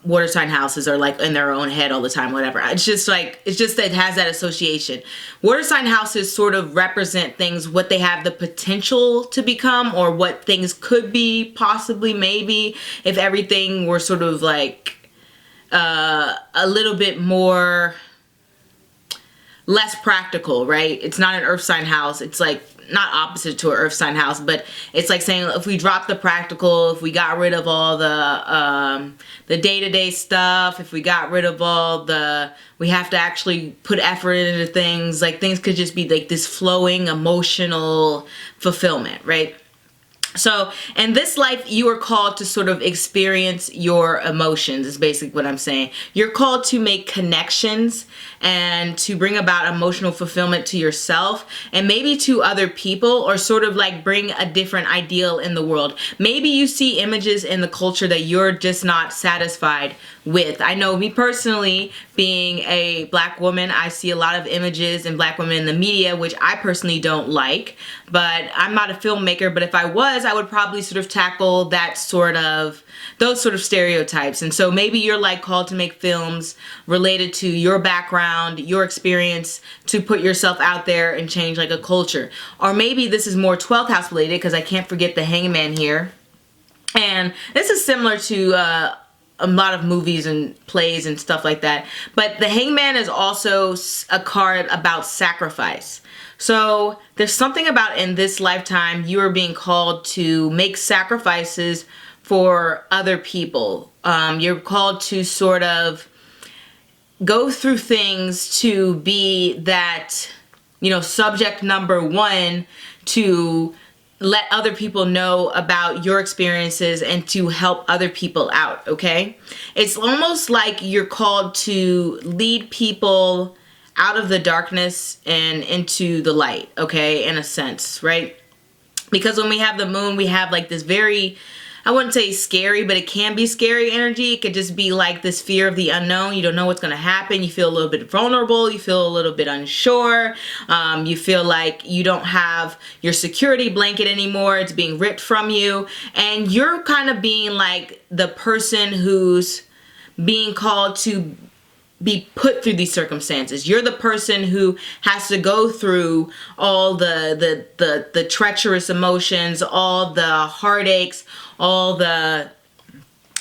water sign houses are like in their own head all the time, whatever. It's just that it has that association. Water sign houses sort of represent things, what they have the potential to become, or what things could be, possibly, maybe, if everything were sort of like a little bit more less practical, right? It's not an earth sign house. It's like not opposite to an earth sign house, but it's like saying if we drop the practical, if we got rid of all the day-to-day stuff, if we got rid of all the, we have to actually put effort into things, like things could just be like this flowing emotional fulfillment, right? So in this life, you are called to sort of experience your emotions, is basically what I'm saying. You're called to make connections and to bring about emotional fulfillment to yourself and maybe to other people, or sort of like bring a different ideal in the world. Maybe you see images in the culture that you're just not satisfied with. I know me personally, being a Black woman, I see a lot of images in Black women in the media, which I personally don't like. But I'm not a filmmaker, but if I was, I would probably sort of tackle those sort of stereotypes. And so maybe you're like called to make films related to your background, your experience, to put yourself out there and change like a culture. Or maybe this is more 12th house related, because I can't forget the hangman here. And this is similar to a lot of movies and plays and stuff like that. But the hangman is also a card about sacrifice. So there's something about in this lifetime you are being called to make sacrifices for other people. You're called to sort of go through things to be that, subject number one, to let other people know about your experiences and to help other people out, okay? It's almost like you're called to lead people out of the darkness and into the light, okay, in a sense, right? Because when we have the moon, we have like this very, I wouldn't say scary, but it can be scary energy. It could just be like this fear of the unknown. You don't know what's going to happen. You feel a little bit vulnerable. You feel a little bit unsure. You feel like you don't have your security blanket anymore. It's being ripped from you. And you're kind of being like the person who's being called to be put through these circumstances. You're the person who has to go through all the treacherous emotions, all the heartaches, all the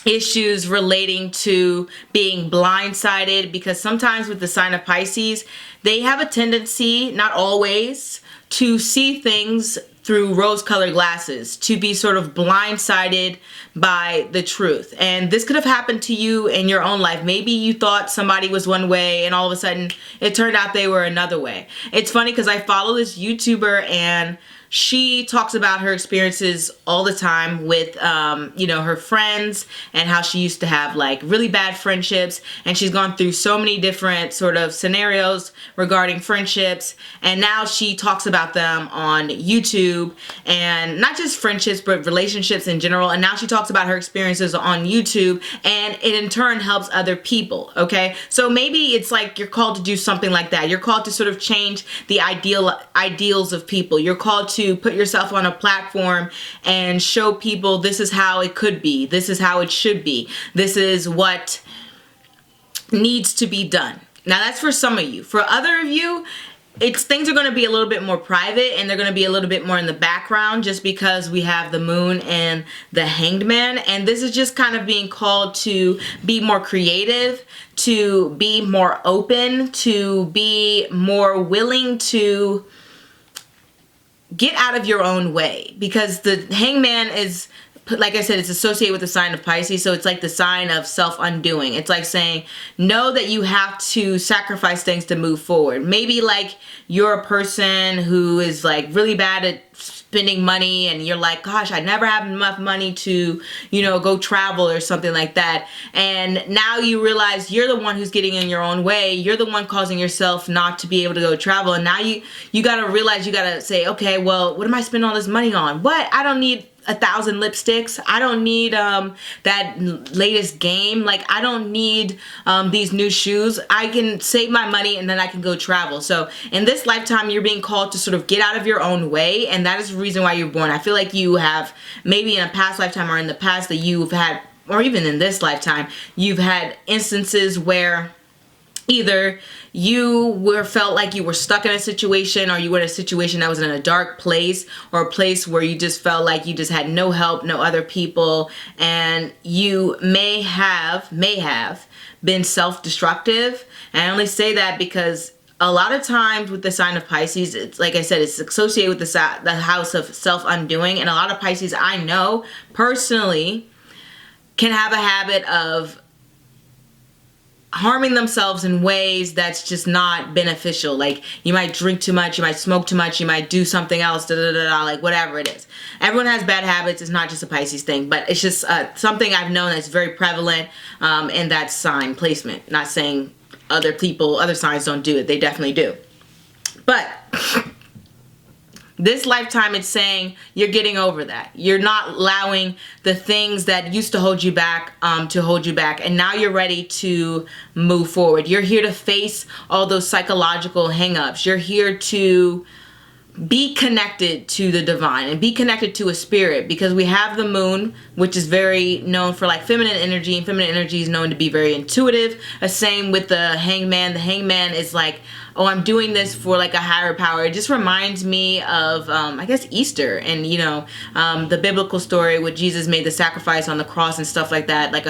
issues relating to being blindsided, because sometimes with the sign of Pisces, they have a tendency, not always, to see things through rose-colored glasses, to be sort of blindsided by the truth. And this could have happened to you in your own life. Maybe you thought somebody was one way and all of a sudden it turned out they were another way. It's funny because I follow this YouTuber and she talks about her experiences all the time with, her friends, and how she used to have like really bad friendships, and she's gone through so many different sort of scenarios regarding friendships, and now she talks about them on YouTube, and not just friendships but relationships in general. And now she talks about her experiences on YouTube, and it in turn helps other people. Okay, so maybe it's like you're called to do something like that. You're called to sort of change the ideals of people. You're called to put yourself on a platform and show people this is how it could be, this is how it should be, this is what needs to be done. Now that's for some of you. For other of you, things are going to be a little bit more private, and they're going to be a little bit more in the background, just because we have the moon and the hanged man. And this is just kind of being called to be more creative, to be more open, to be more willing to get out of your own way, because the hangman is, like I said, it's associated with the sign of Pisces. So it's like the sign of self-undoing. It's like saying, know that you have to sacrifice things to move forward. Maybe like you're a person who is like really bad at spending money, and you're like, gosh, I never have enough money to, go travel or something like that. And now you realize you're the one who's getting in your own way. You're the one causing yourself not to be able to go travel. And now you got to realize, you got to say, okay, well, what am I spending all this money on? What? I don't need 1,000 lipsticks. I don't need that latest game. Like, I don't need these new shoes. I can save my money and then I can go travel. So in this lifetime, you're being called to sort of get out of your own way, and that is the reason why you're born. I feel like you have, maybe in a past lifetime or in the past, that you've had, or even in this lifetime, you've had instances where either you felt like you were stuck in a situation, or you were in a situation that was in a dark place, or a place where you just felt like you just had no help, no other people, and you may have been self-destructive. And I only say that because a lot of times with the sign of Pisces, it's like I said, it's associated with the house of self-undoing, and a lot of Pisces I know personally can have a habit of harming themselves in ways that's just not beneficial. Like you might drink too much, you might smoke too much, you might do something else, like whatever it is. Everyone has bad habits. It's not just a Pisces thing, but it's just something I've known that's very prevalent in that sign placement. Not saying other people, other signs don't do it. They definitely do. But this lifetime, it's saying you're getting over that. You're not allowing the things that used to hold you back to hold you back. And now you're ready to move forward. You're here to face all those psychological hangups. You're here to be connected to the divine and be connected to a spirit, because we have the moon, which is very known for like feminine energy, and feminine energy is known to be very intuitive. Same with the hangman. The hangman is like, oh, I'm doing this for like a higher power. It just reminds me of, I guess, Easter and, you know, the biblical story where Jesus made the sacrifice on the cross and stuff like that, like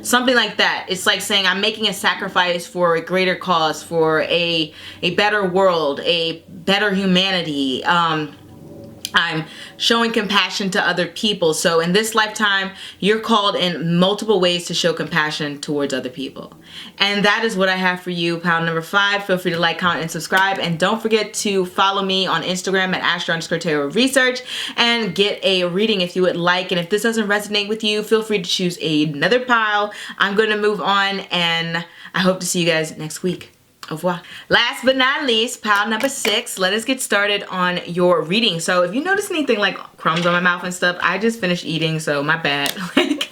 something like that. It's like saying I'm making a sacrifice for a greater cause, for a better world, a better humanity. I'm showing compassion to other people. So in this lifetime, you're called in multiple ways to show compassion towards other people. And that is what I have for you, pile number 5. Feel free to like, comment, and subscribe. And don't forget to follow me on Instagram at Astro-Tarot Research and get a reading if you would like. And if this doesn't resonate with you, feel free to choose another pile. I'm going to move on, and I hope to see you guys next week. Au revoir. Last but not least, pile number 6. Let us get started on your reading. So if you notice anything like crumbs on my mouth and stuff, I just finished eating, so my bad. Like,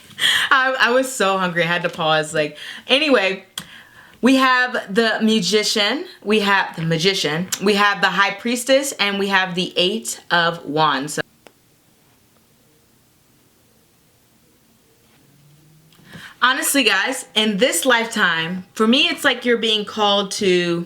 I was so hungry. I had to pause. Like, anyway, we have the Magician, we have the Magician, we have the High Priestess, and we have the 8 of Wands. So honestly, guys, in this lifetime, for me, it's like you're being called to,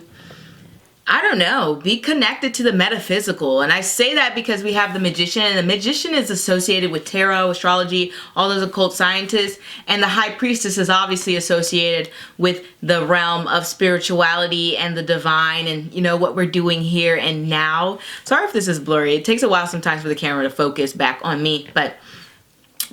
I don't know, be connected to the metaphysical. And I say that because we have the Magician, and the Magician is associated with tarot, astrology, all those occult scientists. And the High Priestess is obviously associated with the realm of spirituality and the divine and, you know, what we're doing here and now. Sorry if this is blurry. It takes a while sometimes for the camera to focus back on me, but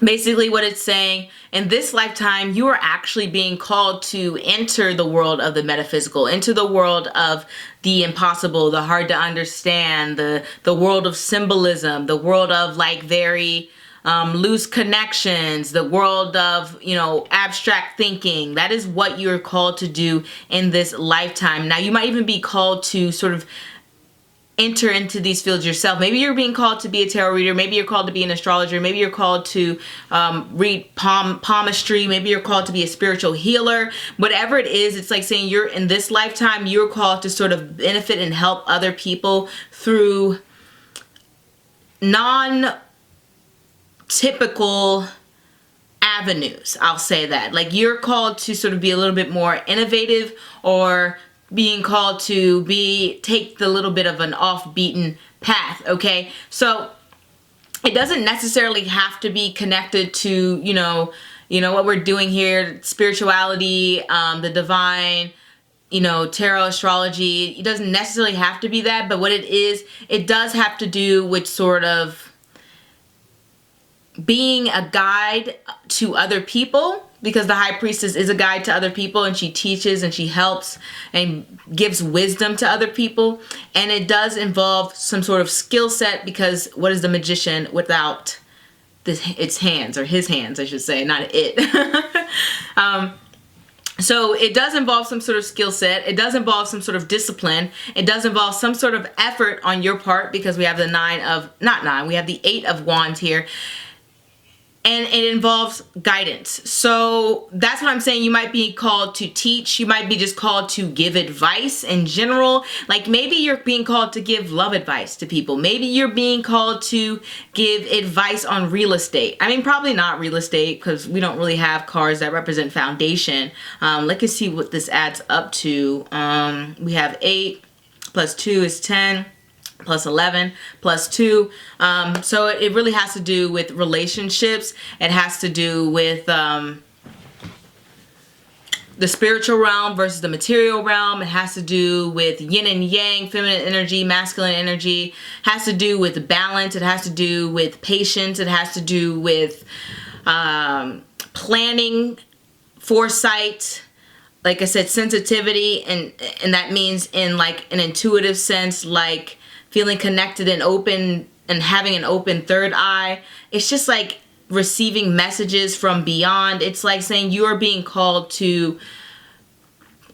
basically what it's saying, in this lifetime, you are actually being called to enter the world of the metaphysical, into the world of the impossible, the hard to understand, the world of symbolism, the world of like very loose connections, the world of, you know, abstract thinking. That is what you're called to do in this lifetime. Now, you might even be called to sort of enter into these fields yourself. Maybe you're being called to be a tarot reader. Maybe you're called to be an astrologer. Maybe you're called to read palmistry. Maybe you're called to be a spiritual healer. Whatever it is, it's like saying you're in this lifetime, you're called to sort of benefit and help other people through non-typical avenues. I'll say that. Like, you're called to sort of be a little bit more innovative, or being called to take the little bit of an off-beaten path, okay? So it doesn't necessarily have to be connected to, you know what we're doing here, spirituality, the divine, you know, tarot, astrology. It doesn't necessarily have to be that, but what it is, it does have to do with sort of being a guide to other people, because the High Priestess is a guide to other people, and she teaches and she helps and gives wisdom to other people. And it does involve some sort of skill set, because what is the Magician without its hands, or his hands, I should say, not it. So it does involve some sort of skill set. It does involve some sort of discipline. It does involve some sort of effort on your part, because we have the we have the 8 of Wands here. And it involves guidance. So that's what I'm saying. You might be called to teach. You might be just called to give advice in general. Like, maybe you're being called to give love advice to people. Maybe you're being called to give advice on real estate. I mean, probably not real estate, because we don't really have cards that represent foundation. Let's see what this adds up to. We have 8 plus 2 is 10. Plus 11 plus 2. So it really has to do with relationships. It has to do with the spiritual realm versus the material realm. It has to do with yin and yang, feminine energy, masculine energy. It has to do with balance. It has to do with patience. It has to do with planning, foresight, like I said, sensitivity, and that means in like an intuitive sense, like feeling connected and open and having an open third eye. It's just like receiving messages from beyond. It's like saying you are being called to,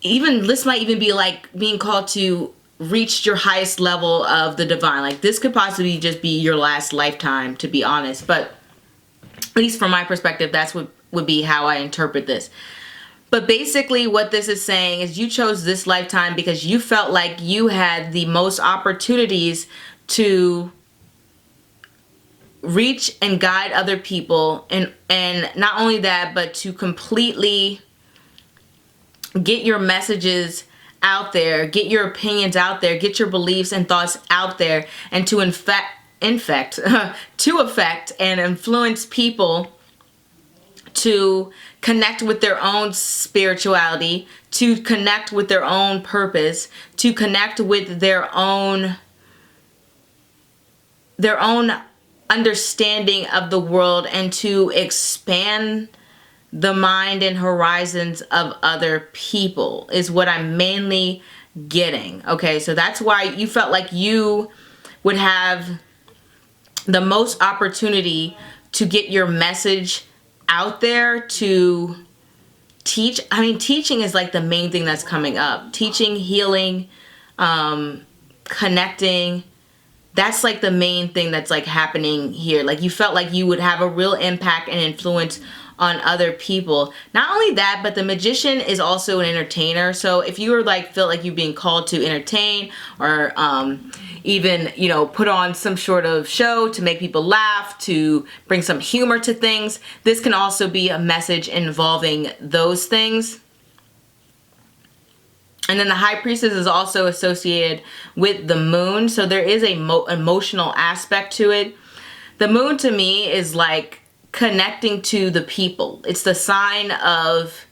even this might even be like being called to reach your highest level of the divine. Like this could possibly just be your last lifetime, to be honest, but at least from my perspective, that's what would be how I interpret this. But basically what this is saying is you chose this lifetime because you felt like you had the most opportunities to reach and guide other people, and not only that, but to completely get your messages out there, get your opinions out there, get your beliefs and thoughts out there, and to to affect and influence people to connect with their own spirituality, to connect with their own purpose, to connect with their own understanding of the world, and to expand the mind and horizons of other people is what I'm mainly getting. Okay, so that's why you felt like you would have the most opportunity to get your message out there, to teach. I mean, teaching is like the main thing that's coming up. Teaching, healing, connecting. That's like the main thing that's like happening here. Like you felt like you would have a real impact and influence on other people. Not only that, but the magician is also an entertainer. So if you were like, felt like you're being called to entertain, or even, you know, put on some sort of show to make people laugh, to bring some humor to things, this can also be a message involving those things. And then the High Priestess is also associated with the moon. So there is a emotional aspect to it. The moon to me is like connecting to the people. It's the sign of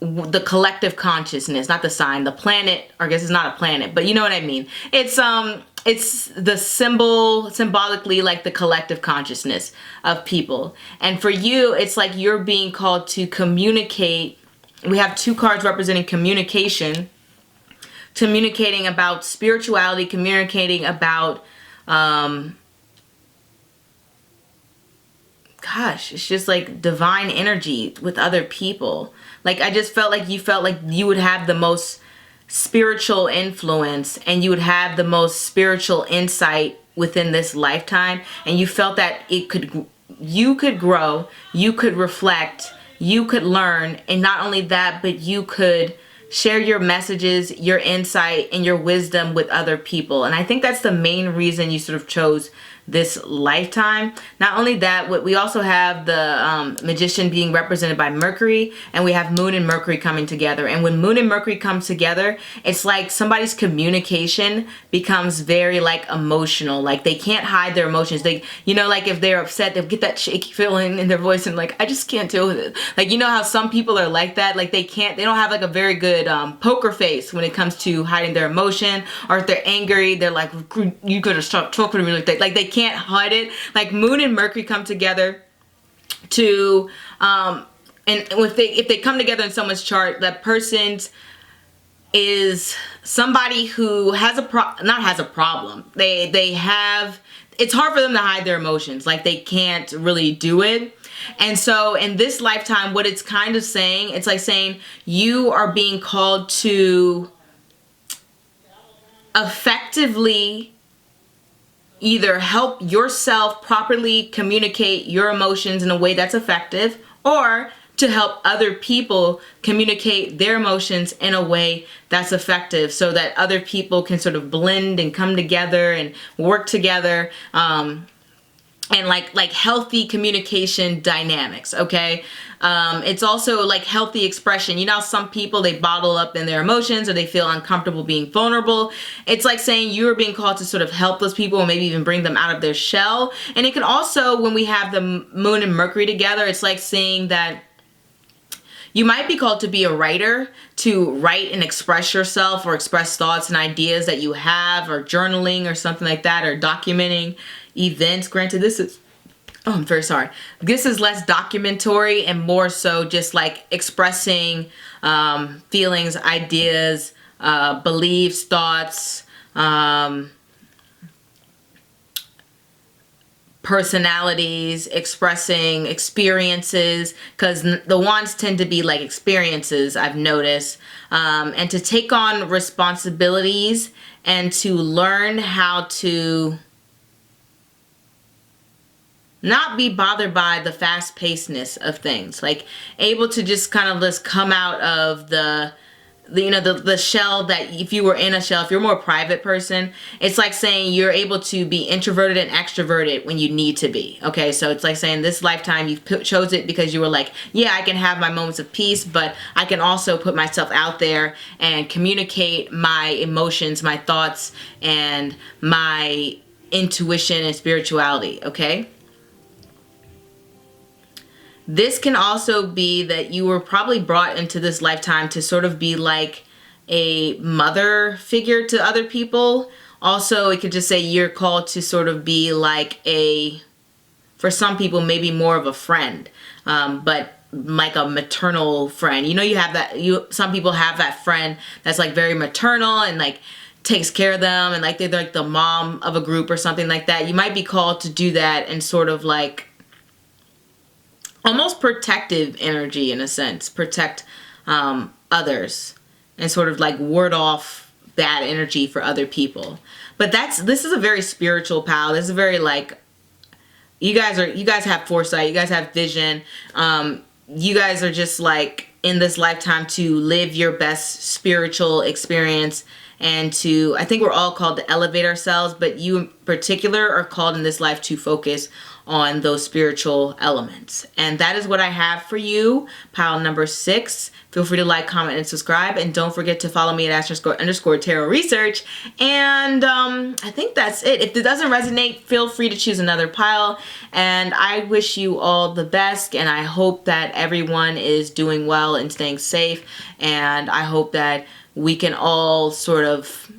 the collective consciousness, not the sign, the planet, or I guess it's not a planet, but you know what I mean. It's the symbolically like the collective consciousness of people. And for you, it's like you're being called to communicate. We have two cards representing communication, communicating about spirituality, communicating about, gosh, it's just like divine energy with other people. Like I just felt like you would have the most spiritual influence, and you would have the most spiritual insight within this lifetime. And you felt that you could grow, you could reflect, you could learn, and not only that, but you could share your messages, your insight, and your wisdom with other people. And I think that's the main reason you sort of chose this lifetime. Not only that, we also have the magician being represented by Mercury, and we have Moon and Mercury coming together. And when Moon and Mercury comes together, it's like somebody's communication becomes very like emotional. Like they can't hide their emotions. They, you know, like if they're upset, they'll get that shaky feeling in their voice and like, I just can't deal with it. Like, you know how some people are like that? Like they don't have like a very good poker face when it comes to hiding their emotion. Or if they're angry, they're like, you gotta stop talking to me like that. Like they can't hide it. Like Moon and Mercury come together to and if they come together in someone's chart, that person's is somebody who has a problem. They have, it's hard for them to hide their emotions. Like they can't really do it. And so in this lifetime, what it's kind of saying, it's like saying you are being called to effectively either help yourself properly communicate your emotions in a way that's effective, or to help other people communicate their emotions in a way that's effective, so that other people can sort of blend and come together and work together, and like healthy communication dynamics. Okay, it's also like healthy expression. You know, some people, they bottle up in their emotions, or they feel uncomfortable being vulnerable. It's like saying you're being called to sort of help those people, and maybe even bring them out of their shell. And it can also, when we have the Moon and Mercury together, it's like saying that you might be called to be a writer, to write and express yourself, or express thoughts and ideas that you have, or journaling or something like that, or documenting events. Granted, this is Oh, I'm very sorry. This is less documentary and more so just like expressing feelings, ideas, beliefs, thoughts, personalities, expressing experiences, because the wands tend to be like experiences, I've noticed, and to take on responsibilities and to learn how to not be bothered by the fast-pacedness of things, like able to just kind of just come out of the shell. That if you were in a shell, if you're a more private person, it's like saying you're able to be introverted and extroverted when you need to be. Okay, so it's like saying this lifetime you chose it because you were like, yeah, I can have my moments of peace, but I can also put myself out there and communicate my emotions, my thoughts, and my intuition and spirituality. Okay. This can also be that you were probably brought into this lifetime to sort of be like a mother figure to other people. Also, it could just say you're called to sort of be like for some people, maybe more of a friend, but like a maternal friend. You know, you have that, some people have that friend that's like very maternal and like takes care of them and like they're like the mom of a group or something like that. You might be called to do that and sort of like almost protective energy in a sense, protect others and sort of like ward off bad energy for other people. But this is a very spiritual pal. This is very like, you guys have foresight, you guys have vision. You guys are just like in this lifetime to live your best spiritual experience and to, I think we're all called to elevate ourselves, but you in particular are called in this life to focus on those spiritual elements. And that is what I have for you, pile number 6. Feel free to like, comment, and subscribe. And don't forget to follow me at Astro_Tarot Research. And I think that's it. If it doesn't resonate, feel free to choose another pile. And I wish you all the best. And I hope that everyone is doing well and staying safe. And I hope that we can all sort of,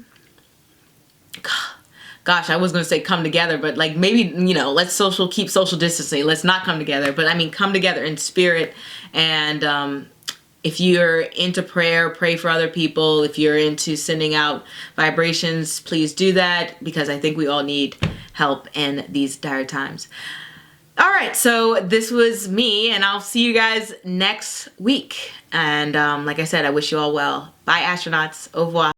gosh, I was going to say come together, but like maybe, you know, let's keep social distancing. Let's not come together, but I mean, come together in spirit. And if you're into prayer, pray for other people. If you're into sending out vibrations, please do that, because I think we all need help in these dire times. All right, so this was me, and I'll see you guys next week. And like I said, I wish you all well. Bye, astronauts. Au revoir.